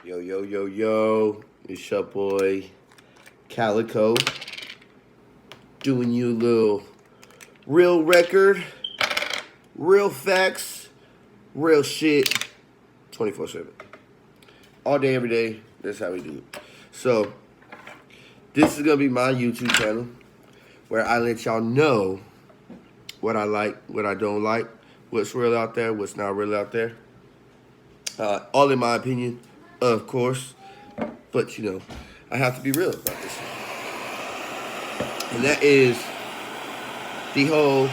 Yo, yo, yo, yo. It's your boy Calico doing you a little real record, real facts, real shit 24/7. All day, every day. That's how we do it. So, this is going to be my YouTube channel where I let y'all know what I like, what I don't like, what's real out there, what's not real out there. All in my opinion, of course. But, I have to be real about this. And that is the whole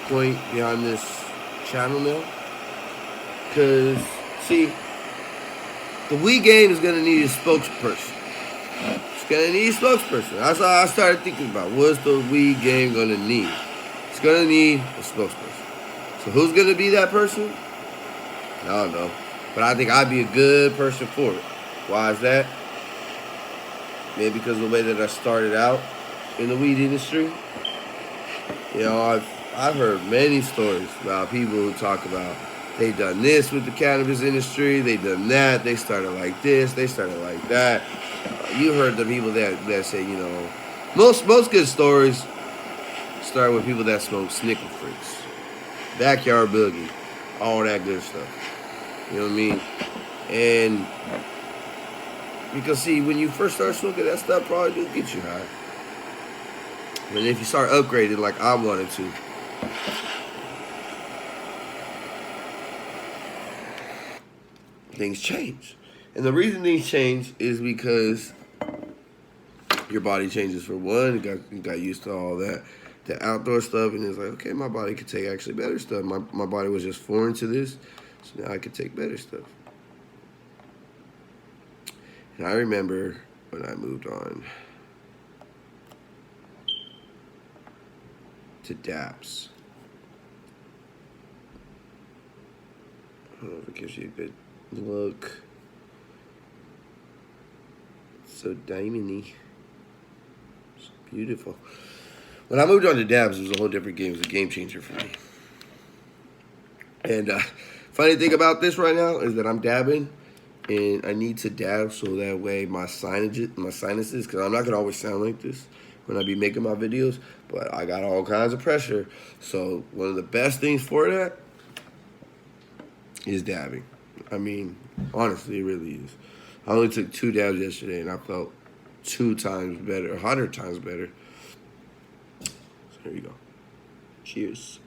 point behind this channel now. Because, see, the Wii game is going to need a spokesperson. It's going to need a spokesperson. That's all I started thinking about. What's the Wii game going to need? It's going to need a spokesperson. So who's going to be that person? I don't know. But I think I'd be a good person for it. Why is that? Maybe because of the way that I started out in the weed industry. I've heard many stories about people who talk about they done this with the cannabis industry, they done that, they started like this, they started like that. You heard the people that say, most good stories start with people that smoke snicker freaks, backyard boogie, all that good stuff. You know what I mean? And because, see, when you first start smoking, that stuff probably do get you high. And if you start upgrading like I wanted to, things change. And the reason things change is because your body changes for one. You got used to all that, the outdoor stuff, and it's like, okay, my body could take actually better stuff. My body was just foreign to this, so now I could take better stuff. And I remember when I moved on to Daps. I don't know if it gives you a good look. It's so diamondy. It's beautiful. When I moved on to Dabs, it was a whole different game. It was a game changer for me. And funny thing about this right now is that I'm dabbing, and I need to dab so that way my sinuses, because I'm not gonna always sound like this when I be making my videos, but I got all kinds of pressure. So one of the best things for that is dabbing. I mean, honestly, it really is. I only took 2 dabs yesterday, and I felt 2 times better, 100 times better. So here you go. Cheers.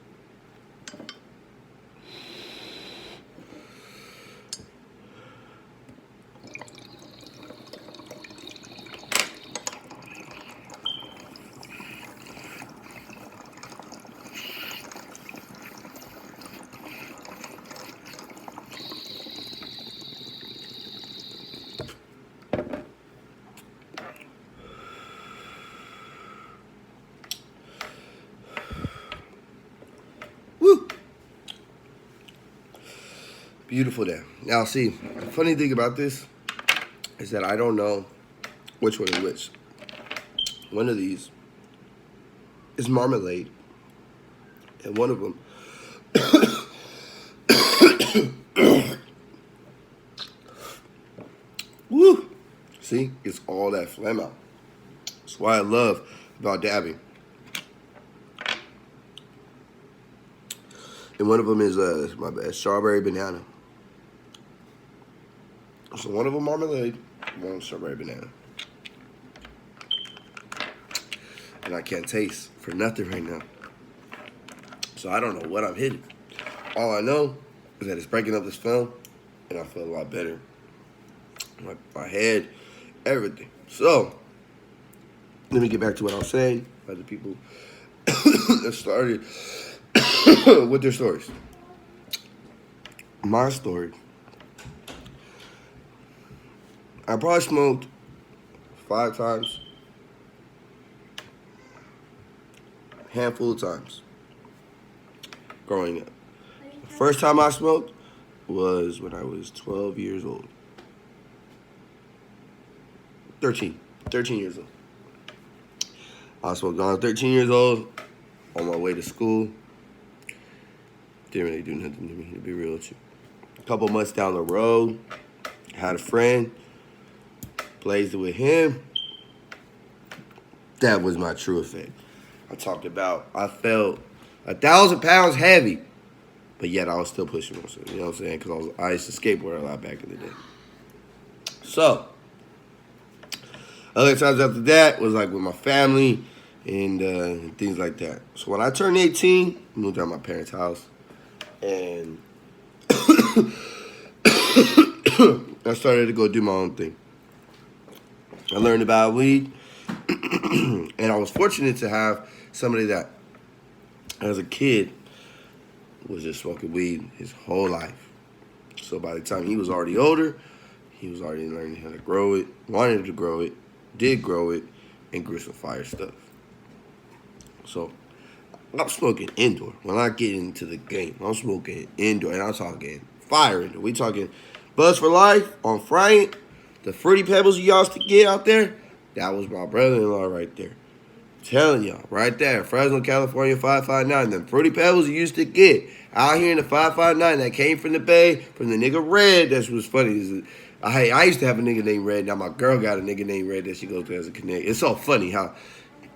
Woo! Beautiful day. Now, see, the funny thing about this is that I don't know which one is which. One of these is marmalade, and one of them woo! See, it's all that phlegm out. That's why I love about dabbing. And one of them is my bad, strawberry banana. So one of them marmalade, one strawberry banana. And I can't taste for nothing right now. So I don't know what I'm hitting. All I know is that it's breaking up this film, and I feel a lot better. My head, everything. So, let me get back to what I was saying about the people that started with their stories. My story, I probably smoked 5 times, handful of times growing up. The first time I smoked was when I was 12 years old. 13 years old. I smoked when I was 13 years old on my way to school. Didn't really do nothing to me, to be real with you. A couple months down the road, had a friend, blazed it with him. That was my true effect. I talked about I felt 1,000 pounds heavy, but yet I was still pushing myself. You know what I'm saying? Because I used to skateboard a lot back in the day. So, other times after that was like with my family and things like that. So when I turned 18, I moved out of my parents' house, and I started to go do my own thing. I learned about weed, and I was fortunate to have somebody that, as a kid, was just smoking weed his whole life. So by the time he was already older, he was already learning how to grow it, wanted to grow it, did grow it, and grew some fire stuff. So I'm smoking indoor. When I get into the game, I'm smoking indoor, and I'm talking fire indoor. We talking Buzz for Life on Friday. The Fruity Pebbles you used to get out there, that was my brother-in-law right there. Telling y'all, right there, Fresno, California, 559. The Fruity Pebbles you used to get out here in the 559 that came from the Bay, from the nigga Red. That's what's funny. Is I used to have a nigga named Red. Now my girl got a nigga named Red that she goes to as a connect. It's so funny how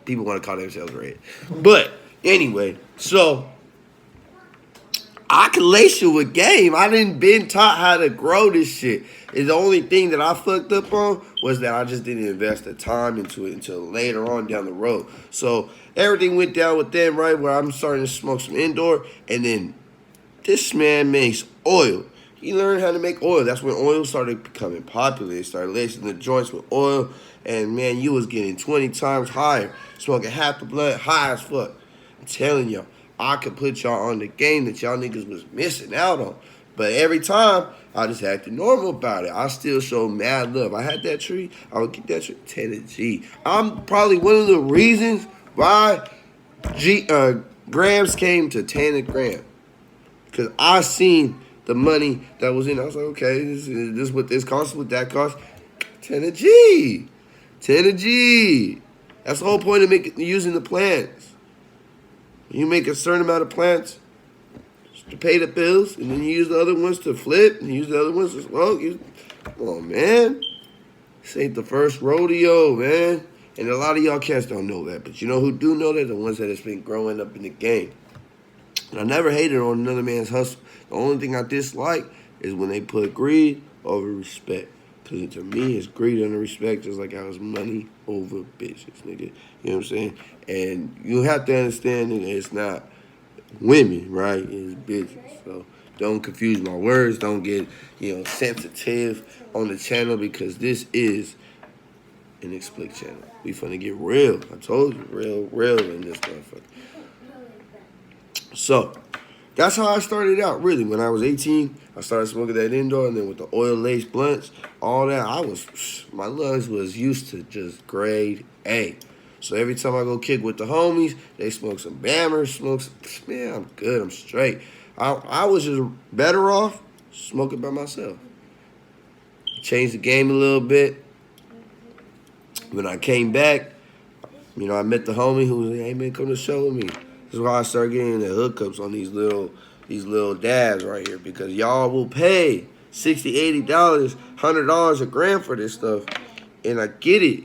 people want to call themselves Red. But anyway, so I can lace you with game. I didn't been taught how to grow this shit. And the only thing that I fucked up on was that I just didn't invest the time into it until later on down the road. So everything went down with them, right, where I'm starting to smoke some indoor. And then this man makes oil. He learned how to make oil. That's when oil started becoming popular. They started lacing the joints with oil. And, man, you was getting 20 times higher. Smoking half the blunt, high as fuck. I'm telling y'all, I could put y'all on the game that y'all niggas was missing out on. But every time, I just acted normal about it. I still show mad love. I had that tree, I would get that tree. Tanner G. I'm probably one of the reasons why Grams came to Tanner Graham. Because I seen the money that was in it. I was like, okay, this is what this costs, what that costs. Tanner G. Tanner G. That's the whole point of using the plants. You make a certain amount of plants to pay the bills, and then you use the other ones to flip, and you use the other ones to smoke. Come on, man. This ain't the first rodeo, man. And a lot of y'all cats don't know that. But you know who do know that? The ones that has been growing up in the game. And I never hated on another man's hustle. The only thing I dislike is when they put greed over respect. Because to me, it's greed under respect, just like I was money over bitches, nigga. You know what I'm saying? And you have to understand that it's not women, right? It's bitches. So don't confuse my words. Don't get, sensitive on the channel, because this is an explicit channel. We finna get real. I told you, real in this motherfucker. So that's how I started out, really. When I was 18, I started smoking that indoor, and then with the oil-laced blunts, all that, my lungs was used to just grade A. So every time I go kick with the homies, they smoke some Bammers, man, I'm good, I'm straight. I was just better off smoking by myself. Changed the game a little bit. When I came back, I met the homie who was like, hey, man, come to show with me. This is why I started getting the hookups on these little dabs right here, because y'all will pay $60, $80, $100 a gram for this stuff, and I get it.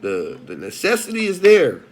The necessity is there,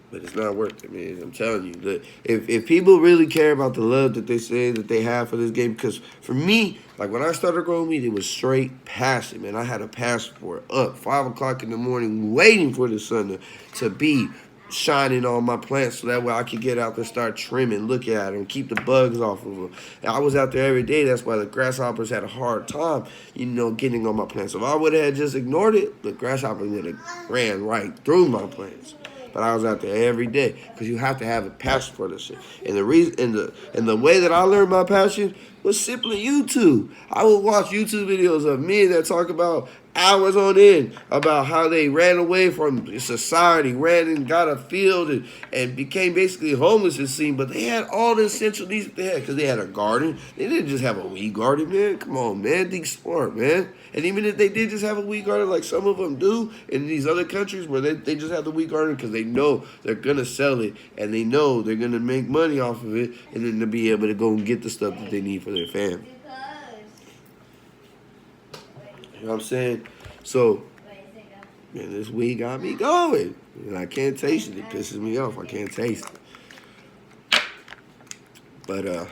but it's not worth it, man. I'm telling you. If people really care about the love that they say that they have for this game, because for me, like when I started growing weed, it was straight passion, man. I had a passion for it. Up 5 o'clock in the morning, waiting for the sun to be shining on my plants, so that way I could get out there, start trimming, look at them, keep the bugs off of them. And I was out there every day. That's why the grasshoppers had a hard time, getting on my plants. If I would have just ignored it, the grasshoppers would have ran right through my plants. But I was out there every day, because you have to have a passion for this shit. And the reason, and the way that I learned my passion was simply YouTube. I would watch YouTube videos of men that talk about hours on end about how they ran away from society, ran and got a field and became basically homeless, it seemed. But they had all the essential needs that they had because they had a garden. They didn't just have a weed garden, man. Come on, man. Think smart, man. And even if they did just have a weed garden, like some of them do in these other countries where they just have the weed garden because they know they're going to sell it and they know they're going to make money off of it and then to be able to go and get the stuff that they need for their family. You know what I'm saying? So, man, this weed got me going. And I can't taste it. It pisses me off. I can't taste it. But, yeah,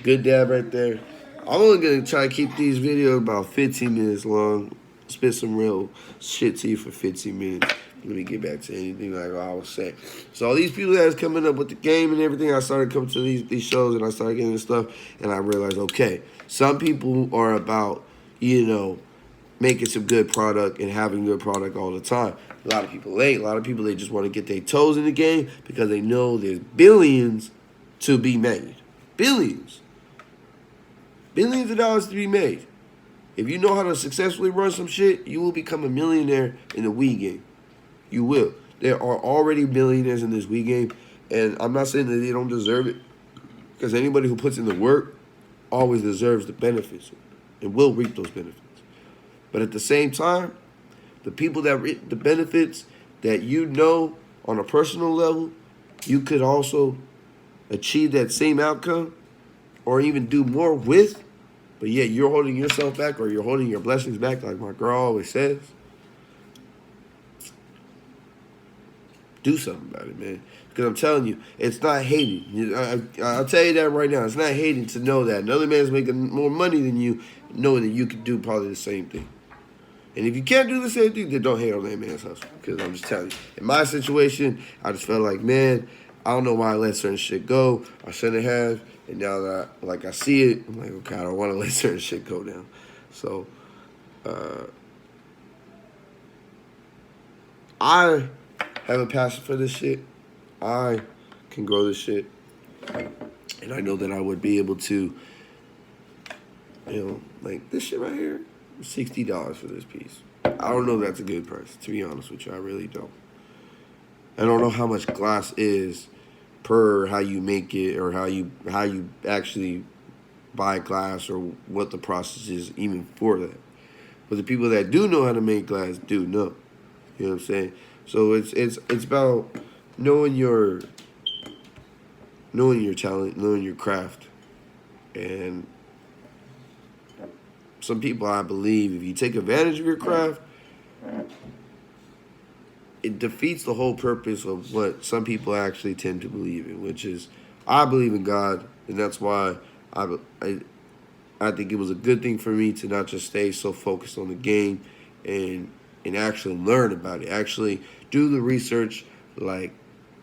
good dab right there. I'm only going to try to keep these videos about 15 minutes long. Spit some real shit to you for 15 minutes. Let me get back to anything like I was saying. So all these people that's coming up with the game and everything, I started coming to these shows and I started getting this stuff. And I realized, okay, some people are about, making some good product and having good product all the time. A lot of people ain't. A lot of people, they just want to get their toes in the game because they know there's billions to be made. Billions. Billions of dollars to be made. If you know how to successfully run some shit, you will become a millionaire in the weed game. You will. There are already millionaires in this weed game, and I'm not saying that they don't deserve it, because anybody who puts in the work always deserves the benefits and will reap those benefits. But at the same time, the people that reap the benefits that you know on a personal level, you could also achieve that same outcome or even do more with, but yet you're holding yourself back or you're holding your blessings back like my girl always says. Do something about it, man. Because I'm telling you, it's not hating. I'll tell you that right now. It's not hating to know that another man's making more money than you, knowing that you could do probably the same thing. And if you can't do the same thing, then don't hate on that man's hustle. Because I'm just telling you, in my situation, I just felt like, man, I don't know why I let certain shit go. I shouldn't have. And now that I see it, I'm like, okay, I don't want to let certain shit go down. So, I have a passion for this shit. I can grow this shit. And I know that I would be able to, like this shit right here, $60 for this piece. I don't know if that's a good price, to be honest with you. I really don't. I don't know how much glass is per how you make it or how you actually buy glass or what the process is even for that. But the people that do know how to make glass do know. You know what I'm saying? So it's about knowing your talent, knowing your craft. And some people, I believe, if you take advantage of your craft, it defeats the whole purpose of what some people actually tend to believe in, which is, I believe in God, and that's why I think it was a good thing for me to not just stay so focused on the game and actually learn about it, actually do the research like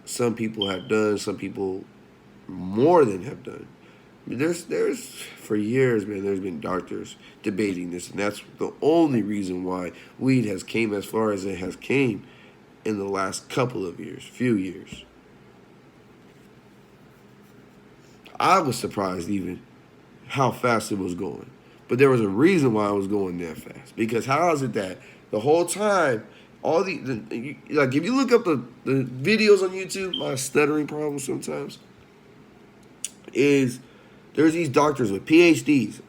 some people have done, some people more than have done. I mean, there's for years, man, there's been doctors debating this, and that's the only reason why weed has came as far as it has came in the last few years. I was surprised even how fast it was going. But there was a reason why it was going that fast. Because how is it that the whole time, like if you look up the videos on YouTube, my stuttering problem sometimes is there's these doctors with PhDs,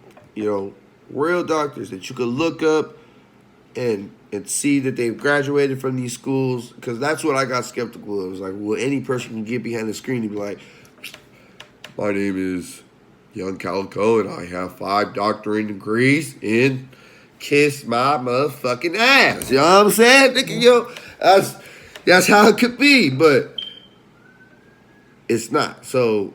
real doctors that you could look up and see that they've graduated from these schools, because that's what I got skeptical of. It was like, well, any person can get behind the screen and be like, my name is Young Calico, and I have 5 doctorate degrees in kiss my motherfucking ass. You know what I'm saying? Thinking, that's how it could be, but it's not. So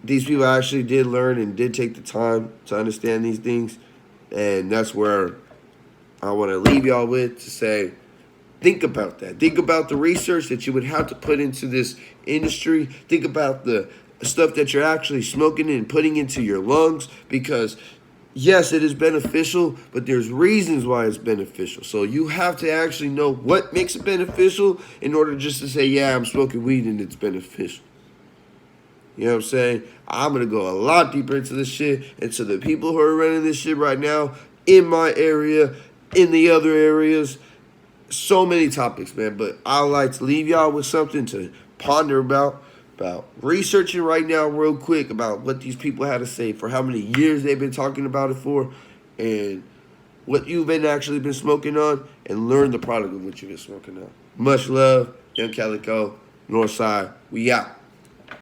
these people actually did learn and did take the time to understand these things, and that's where I want to leave y'all with, to say, think about that. Think about the research that you would have to put into this industry. Think about the stuff that you're actually smoking and putting into your lungs, because yes, it is beneficial, but there's reasons why it's beneficial. So you have to actually know what makes it beneficial in order just to say, yeah, I'm smoking weed and it's beneficial. You know what I'm saying? I'm going to go a lot deeper into this shit, and to the people who are running this shit right now in my area, in the other areas. So many topics, man. But I would like to leave y'all with something to ponder about researching right now real quick about what these people had to say, for how many years they've been talking about it for, and what you've been actually been smoking on, and learn the product of what you've been smoking on. Much love, Young Calico, Northside. We out.